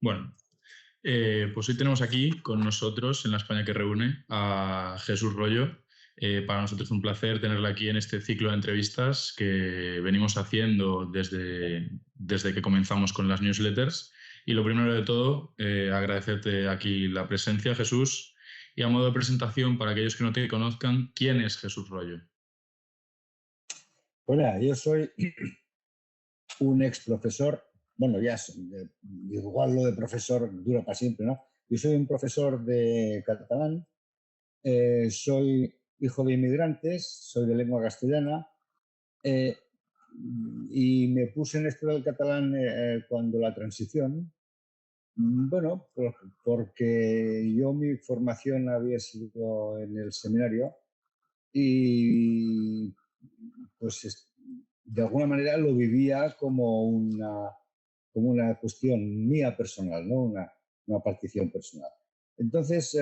Bueno, pues hoy tenemos aquí con nosotros en la España que reúne a Jesús Rollo. Para nosotros es un placer tenerla aquí en este ciclo de entrevistas que venimos haciendo desde que comenzamos con las newsletters. Y lo primero de todo, agradecerte aquí la presencia, Jesús. Y a modo de presentación, para aquellos que no te conozcan, ¿quién es Jesús Rollo? Hola, yo soy un ex profesor, bueno, igual lo de profesor dura para siempre, ¿no? Yo soy un profesor de catalán, soy hijo de inmigrantes, soy de lengua castellana eh, y me puse en esto del catalán cuando la transición, bueno, porque yo mi formación había sido en el seminario y pues de alguna manera lo vivía como una cuestión mía personal, ¿no? Una partición personal. Entonces,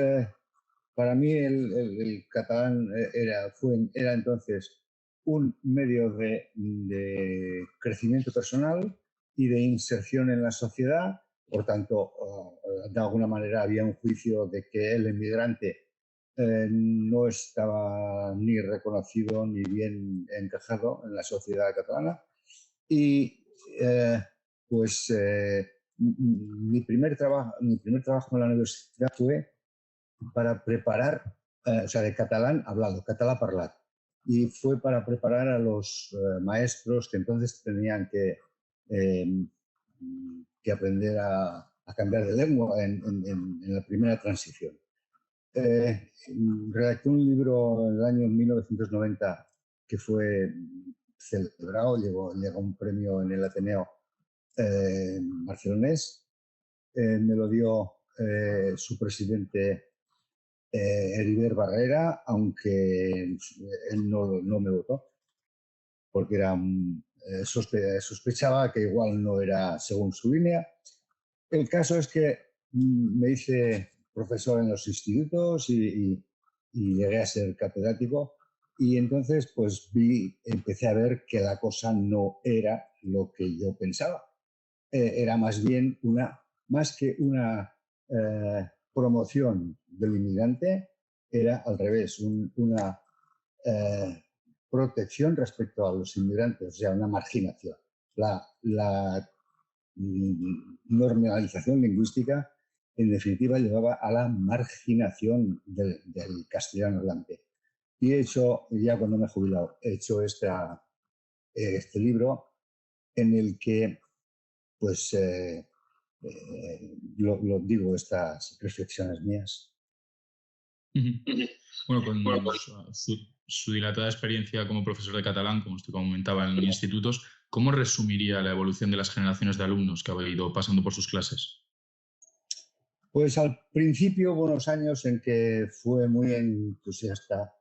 para mí el catalán era entonces un medio de crecimiento personal y de inserción en la sociedad. Por tanto, de alguna manera había un juicio de que el inmigrante no estaba ni reconocido ni bien encajado en la sociedad catalana. Y pues mi primer trabajo en la universidad fue para preparar, o sea, de catalán hablado, catalán parlat. Y fue para preparar a los maestros que entonces tenían eh, que aprender a cambiar de lengua en la primera transición. Eh, Redacté un libro en el año 1990 que fue celebrado, llegó un premio en el Ateneo barcelonés. Me lo dio su presidente Heribert Barrera, aunque él no me votó, porque sospechaba que igual no era según su línea. El caso es que me hice profesor en los institutos y llegué a ser catedrático y entonces pues empecé a ver que la cosa no era lo que yo pensaba. Era más bien más que una promoción del inmigrante, era al revés, una eh, protección respecto a los inmigrantes, o sea, una marginación. La normalización lingüística, en definitiva, llevaba a la marginación del castellano hablante. Y he hecho, ya cuando me he jubilado, he hecho este libro en el que, pues, lo digo, estas reflexiones mías. Bueno, con su dilatada experiencia como profesor de catalán, como usted comentaba en institutos, ¿cómo resumiría la evolución de las generaciones de alumnos que ha ido pasando por sus clases? Pues al principio, buenos años en que fue muy entusiasta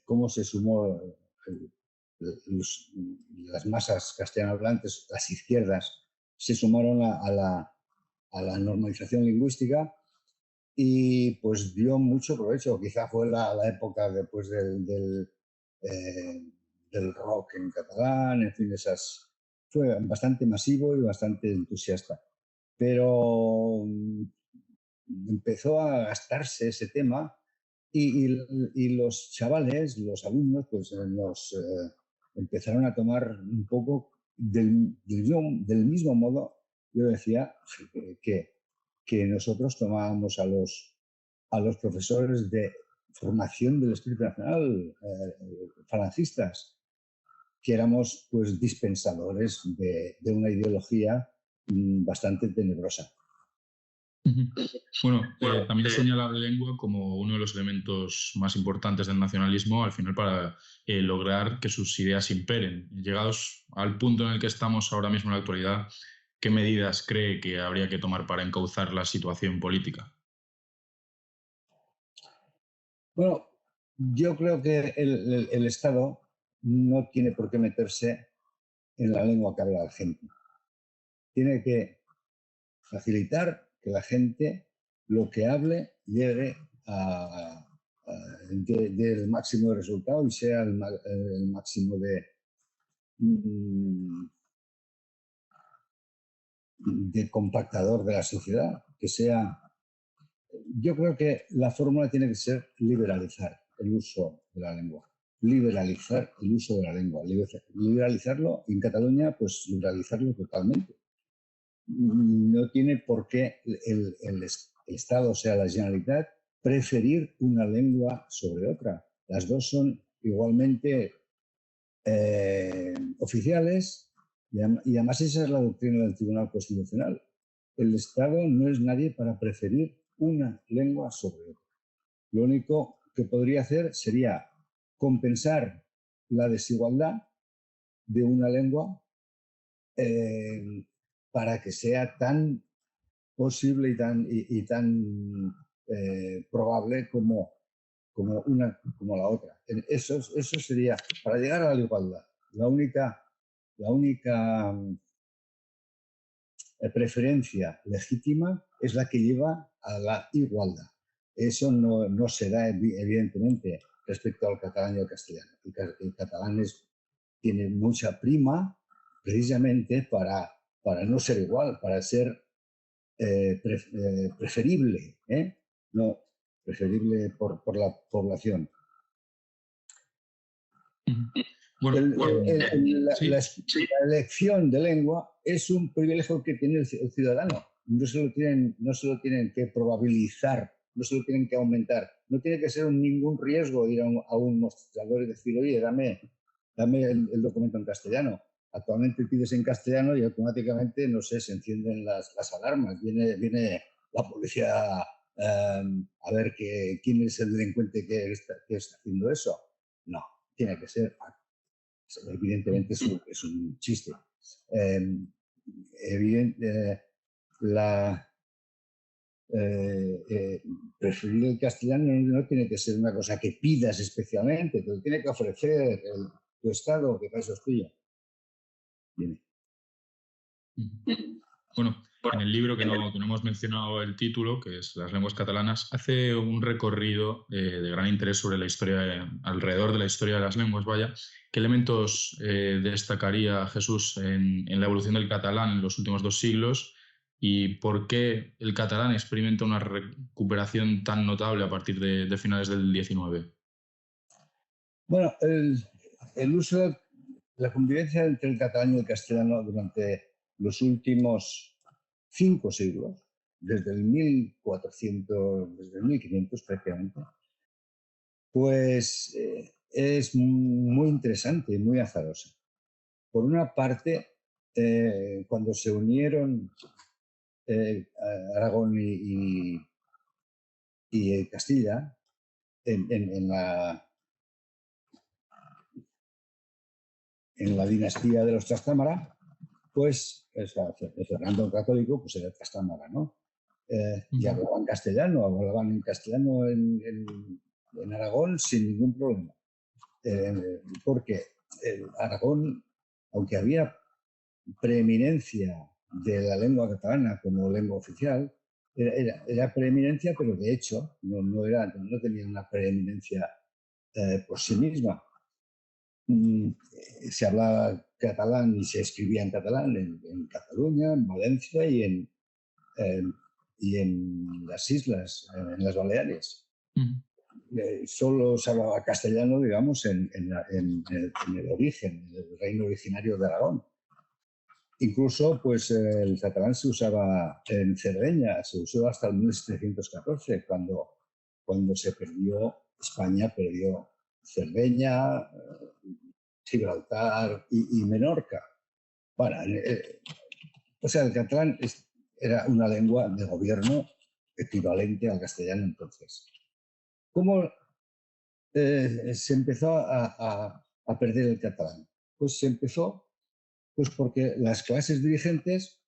cómo se sumó los, las masas castellanohablantes, las izquierdas, se sumaron a la normalización lingüística y pues dio mucho provecho. Quizá fue la época después del rock en catalán, en fin, fue bastante masivo y bastante entusiasta. Pero empezó a gastarse ese tema y los chavales, los alumnos, pues empezaron a tomar un poco del mismo modo. Yo decía que, que nosotros tomábamos a los profesores de formación del Espíritu Nacional, falangistas, que éramos pues dispensadores de una ideología bastante tenebrosa. Bueno, también señala la lengua como uno de los elementos más importantes del nacionalismo, al final, para lograr que sus ideas imperen. Llegados al punto en el que estamos ahora mismo en la actualidad, ¿qué medidas cree que habría que tomar para encauzar la situación política? Bueno, yo creo que el Estado no tiene por qué meterse en la lengua que habla la gente. Tiene que facilitar que la gente lo que hable llegue del máximo de resultado y sea el máximo de, de compactador de la sociedad, que sea... Yo creo que la fórmula tiene que ser liberalizar el uso de la lengua. Liberalizar el uso de la lengua. Liberalizarlo, en Cataluña, pues liberalizarlo totalmente. No tiene por qué el Estado, o sea, la Generalitat, preferir una lengua sobre otra. Las dos son igualmente oficiales y además esa es la doctrina del Tribunal Constitucional. El Estado no es nadie para preferir una lengua sobre otra. Lo único que podría hacer sería compensar la desigualdad de una lengua para que sea tan posible y tan probable como la otra. Eso sería, para llegar a la igualdad, la única preferencia legítima es la que lleva a la igualdad. Eso no se da, evidentemente, respecto al catalán y al castellano. El catalán tiene mucha prima precisamente para no ser igual, para ser preferible, no preferible por la población. Bueno, la elección de lengua es un privilegio que tiene el ciudadano. No se lo tienen que probabilizar, no se lo tienen que aumentar. No tiene que ser ningún riesgo ir a un mostrador y decir, oye, dame el documento en castellano. Actualmente pides en castellano y automáticamente, no sé, se encienden las alarmas. Viene la policía a ver quién es el delincuente que está haciendo eso. No, tiene que ser... Evidentemente es un chiste. Preferir el castellano no tiene que ser una cosa que pidas especialmente, te lo tiene que ofrecer tu Estado, que para eso es tuyo. Dime. Bueno, en el libro que no hemos mencionado el título, que es Las lenguas catalanas, hace un recorrido de gran interés sobre la historia, alrededor de la historia de las lenguas, vaya. ¿Qué elementos destacaría Jesús en la evolución del catalán en los últimos 2 siglos y por qué el catalán experimenta una recuperación tan notable a partir de finales del XIX? Bueno, el uso, la convivencia entre el catalán y el castellano durante los últimos 5 siglos, desde el 1400, desde el 1500 prácticamente, pues es muy interesante y muy azarosa. Por una parte, cuando se unieron Aragón y Castilla en la dinastía de los Trastámara, pues Fernando el Católico pues era Trastámara, ¿no? Y hablaban en castellano en Aragón sin ningún problema. Porque Aragón, aunque había preeminencia de la lengua catalana como lengua oficial, era preeminencia, pero de hecho no tenía una preeminencia por sí misma. Se hablaba catalán y se escribía en catalán en Cataluña, en Valencia y en las islas, en las Baleares. Solo se hablaba castellano, digamos, en el origen, en el reino originario de Aragón. Incluso, pues, el catalán se usaba en Cerdeña, se usó hasta el 1714, cuando España perdió Cerdeña, Gibraltar y Menorca. Bueno, o sea, el catalán era una lengua de gobierno equivalente al castellano entonces. ¿Cómo se empezó a perder el catalán? Pues se empezó porque las clases dirigentes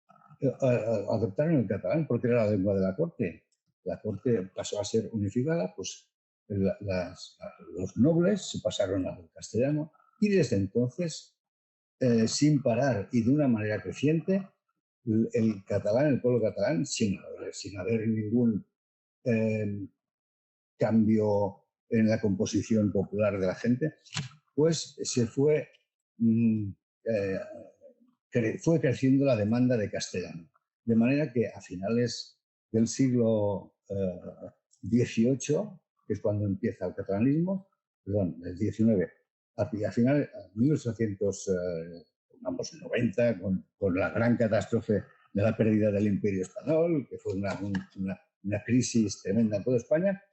adoptaron el catalán porque era la lengua de la corte. La corte pasó a ser unificada, pues los nobles se pasaron al castellano y desde entonces, sin parar y de una manera creciente, el pueblo catalán, sin haber ningún cambio en la composición popular de la gente, pues fue creciendo la demanda de castellano. De manera que a finales del siglo XVIII, que es cuando empieza el catalanismo, perdón, el XIX, a finales de 1890, con la gran catástrofe de la pérdida del Imperio Español, que fue una crisis tremenda en toda España,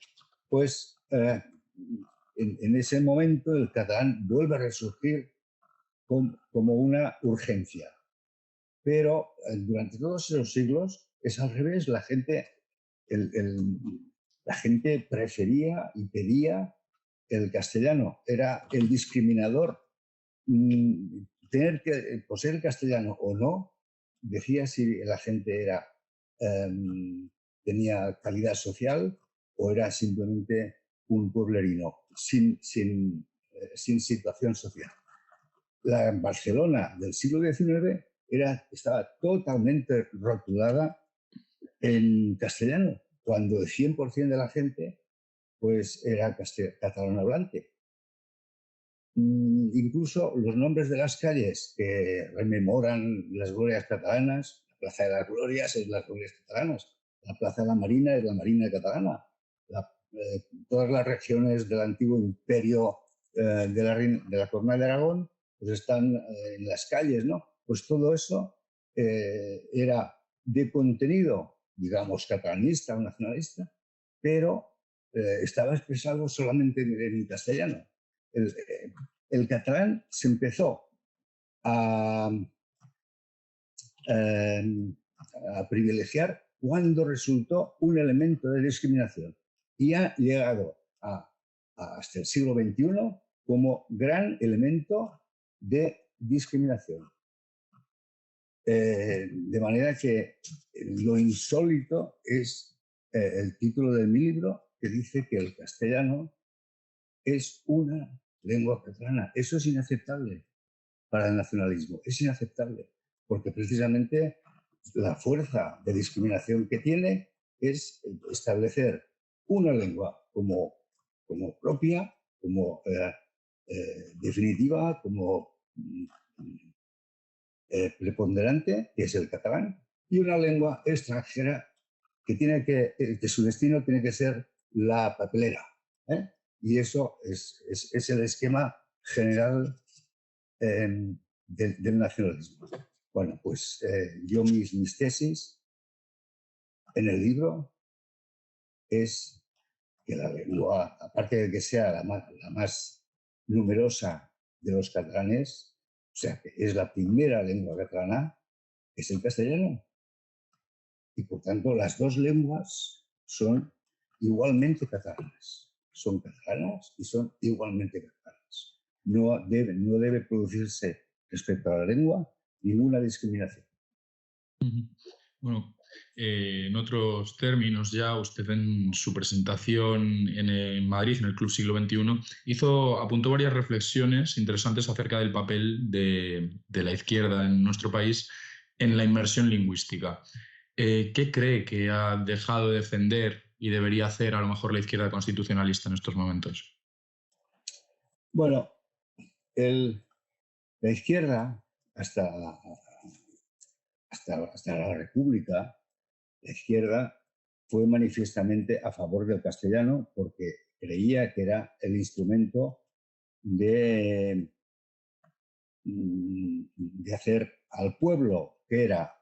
pues en ese momento el catalán vuelve a resurgir como una urgencia. Pero durante todos esos siglos es al revés, la gente prefería y pedía el castellano, era el discriminador. Tener que poseer el castellano o no decía si la gente tenía calidad social o era simplemente un pueblerino sin situación social. La Barcelona del siglo XIX estaba totalmente rotulada en castellano, cuando el 100% de la gente pues, era catalán hablante. Incluso los nombres de las calles que rememoran las glorias catalanas, la Plaza de las Glorias es las glorias catalanas, la Plaza de la Marina es la Marina catalana, todas las regiones del antiguo imperio de la Corona de Aragón pues están en las calles, ¿no? Pues todo eso era de contenido, digamos, catalanista o nacionalista, pero estaba expresado solamente en castellano. El catalán se empezó a privilegiar cuando resultó un elemento de discriminación y ha llegado hasta el siglo XXI como gran elemento de discriminación. De manera que lo insólito es el título de mi libro, que dice que el castellano es una lengua catalana. Eso es inaceptable para el nacionalismo, es inaceptable, porque precisamente la fuerza de discriminación que tiene es establecer una lengua como propia, como definitiva, como preponderante, que es el catalán, y una lengua extranjera que su destino tiene que ser la papelera. Y eso es el esquema general del nacionalismo. Bueno, pues yo mis tesis en el libro es que la lengua, aparte de que sea la más numerosa de los catalanes, o sea, que es la primera lengua catalana, es el castellano. Y por tanto, las dos lenguas son igualmente catalanas. Son catalanas y son igualmente catalanas. No debe producirse respecto a la lengua ninguna discriminación. Bueno, en otros términos ya, usted en su presentación en Madrid, en el Club Siglo XXI, apuntó varias reflexiones interesantes acerca del papel de la izquierda en nuestro país en la inmersión lingüística. ¿Qué cree que ha dejado de defender y debería hacer a lo mejor la izquierda constitucionalista en estos momentos? Bueno, la izquierda, hasta la República, la izquierda fue manifiestamente a favor del castellano porque creía que era el instrumento de hacer al pueblo que era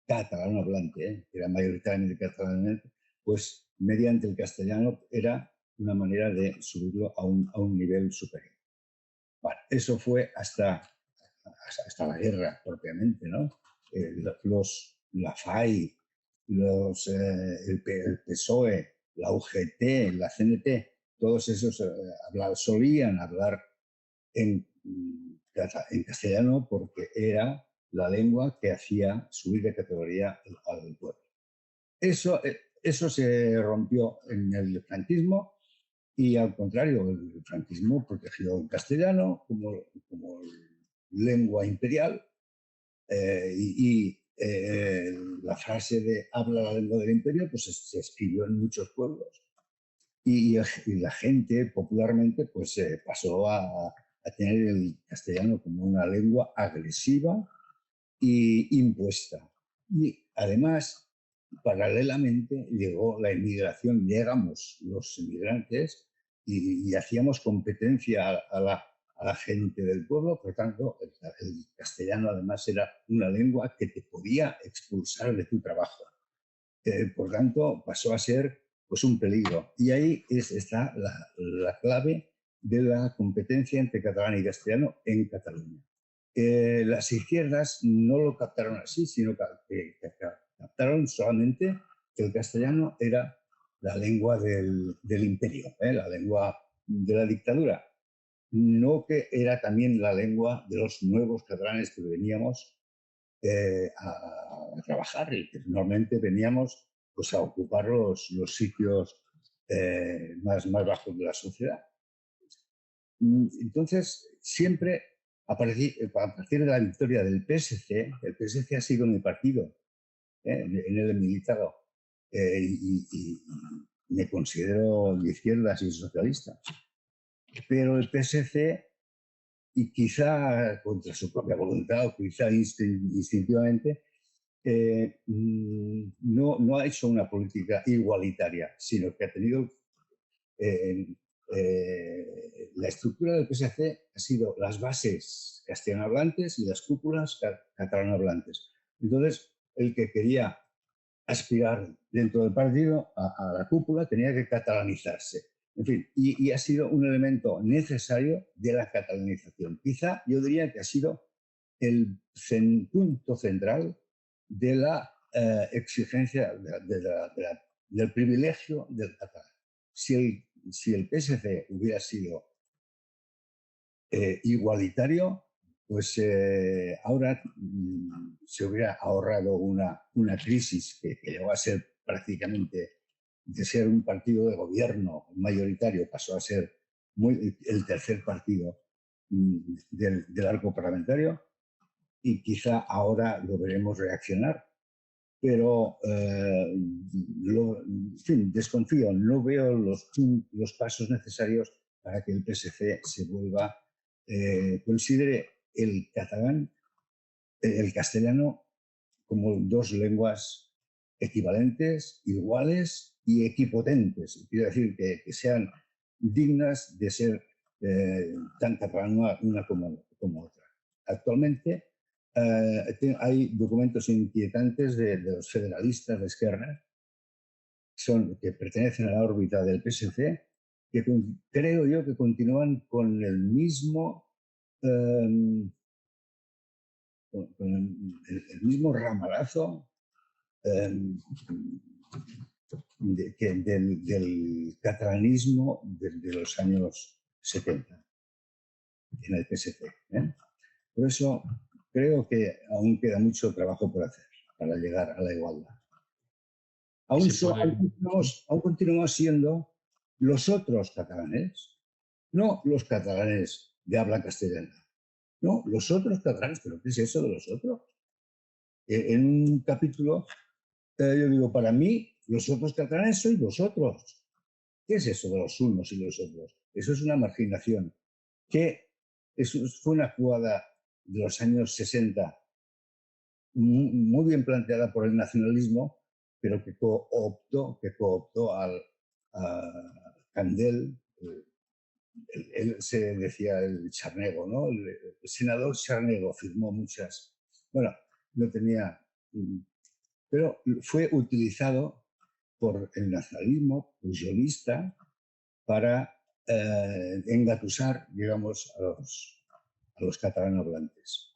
catalán hablante, que era mayoritariamente catalán, pues mediante el castellano era una manera de subirlo a un nivel superior. Bueno, eso fue hasta la guerra propiamente, ¿no? La FAI, el PSOE, la UGT, la CNT, todos esos solían hablar en castellano porque era la lengua que hacía subir de categoría al pueblo. Eso se rompió en el franquismo y al contrario, el franquismo protegió el castellano como lengua imperial la frase de habla la lengua del imperio pues se escribió en muchos pueblos y la gente popularmente pues pasó a tener el castellano como una lengua agresiva e impuesta. Y además, paralelamente, llegó la inmigración, llegamos los inmigrantes y hacíamos competencia a la gente del pueblo. Por tanto, el castellano además era una lengua que te podía expulsar de tu trabajo. Por tanto, pasó a ser pues, un peligro. Y ahí está la clave de la competencia entre catalán y castellano en Cataluña. Las izquierdas no lo captaron así, sino que captaron solamente que el castellano era la lengua del imperio, la lengua de la dictadura. No que era también la lengua de los nuevos catalanes que veníamos a trabajar y que normalmente veníamos pues, a ocupar los sitios más bajos de la sociedad. Entonces, siempre a partir de la victoria del PSC, el PSC ha sido mi partido, en el he militado y me considero de izquierdas y socialista. Pero el PSC, y quizá contra su propia voluntad o quizá instintivamente, no ha hecho una política igualitaria, sino que ha tenido la estructura del PSC ha sido las bases castellanohablantes y las cúpulas catalanohablantes. Entonces, el que quería aspirar dentro del partido a la cúpula tenía que catalanizarse. En fin, y ha sido un elemento necesario de la catalanización. Quizá yo diría que ha sido el punto central de la exigencia del privilegio del catalán. Si el PSC hubiera sido igualitario, pues ahora se hubiera ahorrado una crisis que llegó a ser prácticamente, de ser un partido de gobierno mayoritario, pasó a ser el tercer partido del arco parlamentario, y quizá ahora lo veremos reaccionar. Pero, en fin, desconfío, no veo los pasos necesarios para que el PSC se vuelva, considere el catalán, el castellano, como dos lenguas equivalentes, iguales y equipotentes. Quiero decir, que sean dignas de ser tan catalana una como otra. Actualmente, hay documentos inquietantes de los federalistas de Esquerra, que pertenecen a la órbita del PSC, que creo yo que continúan con el mismo, el mismo ramalazo del catalanismo de los años 70 en el PSC. Por eso creo que aún queda mucho trabajo por hacer para llegar a la igualdad. Aún continuamos siendo los otros catalanes, no los catalanes de habla castellana, no, los otros catalanes. ¿Pero qué es eso de los otros? En un capítulo yo digo, para mí, los otros catalanes sois vosotros. ¿Qué es eso de los unos y los otros? Eso es una marginación, que fue una jugada de los años 60 muy bien planteada por el nacionalismo, pero que cooptó a Candel. Él se decía el charnego, ¿no? El senador charnego firmó muchas. Bueno, no tenía. Pero fue utilizado por el nacionalismo pujolista para engatusar, digamos, a los catalanohablantes.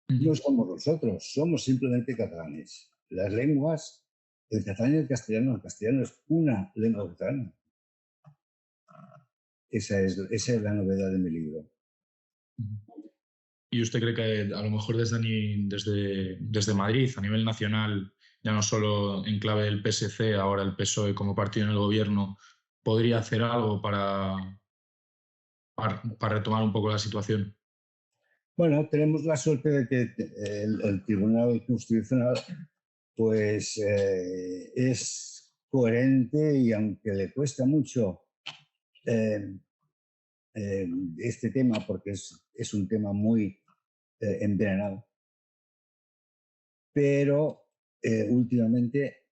No somos nosotros, somos simplemente catalanes. Las lenguas, el catalán y el castellano es una lengua catalana. Esa es la novedad de mi libro. ¿Y usted cree que a lo mejor desde Madrid, a nivel nacional, ya no solo en clave del PSC, ahora el PSOE como partido en el gobierno, podría hacer algo para retomar un poco la situación? Bueno, tenemos la suerte de que el Tribunal Constitucional pues es coherente, y aunque le cuesta mucho este tema, porque es un tema muy envenenado, pero últimamente,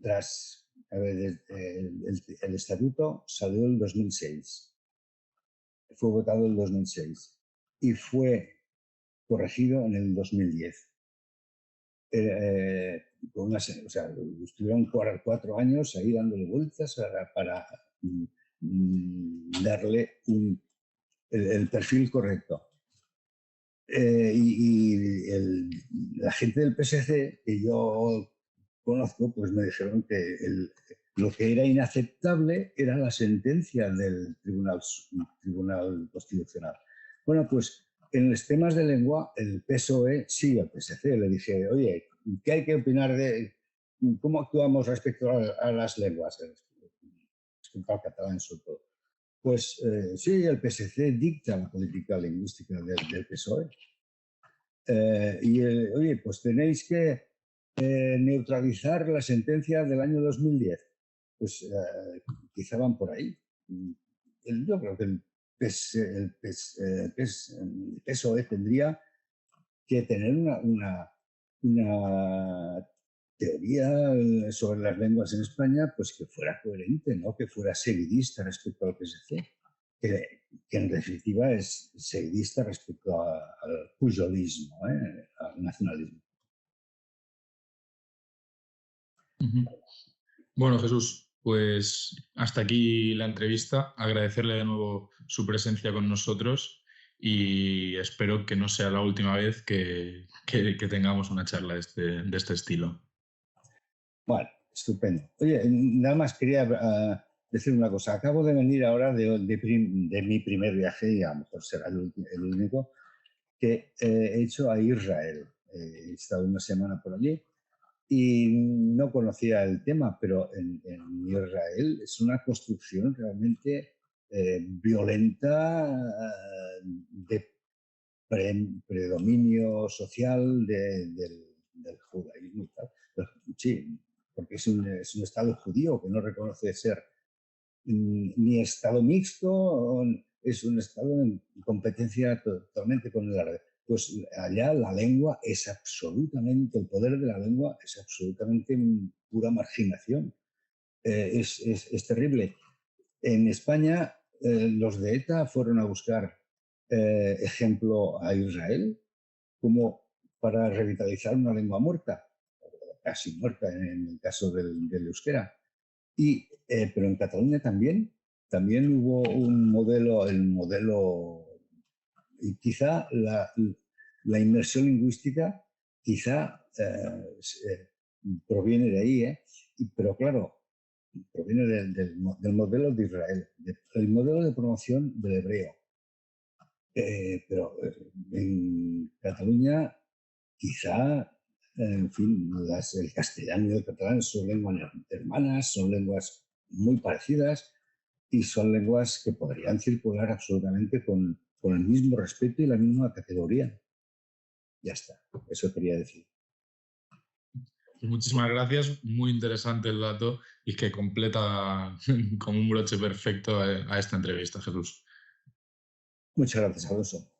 tras el estatuto salió en 2006, fue votado en 2006 y fue corregido en el 2010. O sea, estuvieron 4 años ahí dándole vueltas para darle el perfil correcto. La gente del PSC que yo conozco, pues me dijeron que lo que era inaceptable era la sentencia del Tribunal Constitucional. Bueno, pues en los temas de lengua, el PSOE sí al PSC. Le dije, oye, ¿qué hay que opinar de cómo actuamos respecto a las lenguas? Respecto al catalán, sobre todo. Pues sí, el PSC dicta la política lingüística del PSOE. Oye, pues tenéis que neutralizar la sentencia del año 2010. Pues quizá van por ahí. Yo creo que el PSOE tendría que tener una teoría sobre las lenguas en España, pues que fuera coherente, ¿no? Que fuera seguidista respecto al PSC, que en definitiva es seguidista respecto al pujolismo, al nacionalismo. Bueno, Jesús, pues hasta aquí la entrevista. Agradecerle de nuevo su presencia con nosotros y espero que no sea la última vez que tengamos una charla de este estilo. Bueno, estupendo. Oye, nada más quería decir una cosa. Acabo de venir ahora de mi primer viaje, y a lo mejor será el único, que he hecho a Israel. He estado una semana por allí y no conocía el tema, pero en Israel es una construcción realmente violenta de predominio social del judaísmo. Sí, porque es un Estado judío que no reconoce ser ni Estado mixto, es un Estado en competencia totalmente con el árabe. Pues allá la lengua es absolutamente, el poder de la lengua es absolutamente pura marginación. Es terrible. En España, los de ETA fueron a buscar ejemplo a Israel como para revitalizar una lengua muerta, casi muerta en el caso del euskera. Pero en Cataluña también hubo el modelo, y quizá la inmersión lingüística quizá proviene de ahí, pero claro, proviene del modelo de Israel, el modelo de promoción del hebreo. Pero en Cataluña quizá, en fin, el castellano y el catalán son lenguas hermanas, son lenguas muy parecidas y son lenguas que podrían circular absolutamente con el mismo respeto y la misma categoría. Ya está, eso quería decir. Pues muchísimas gracias, muy interesante el dato y que completa como un broche perfecto a esta entrevista, Jesús. Muchas gracias, Alonso.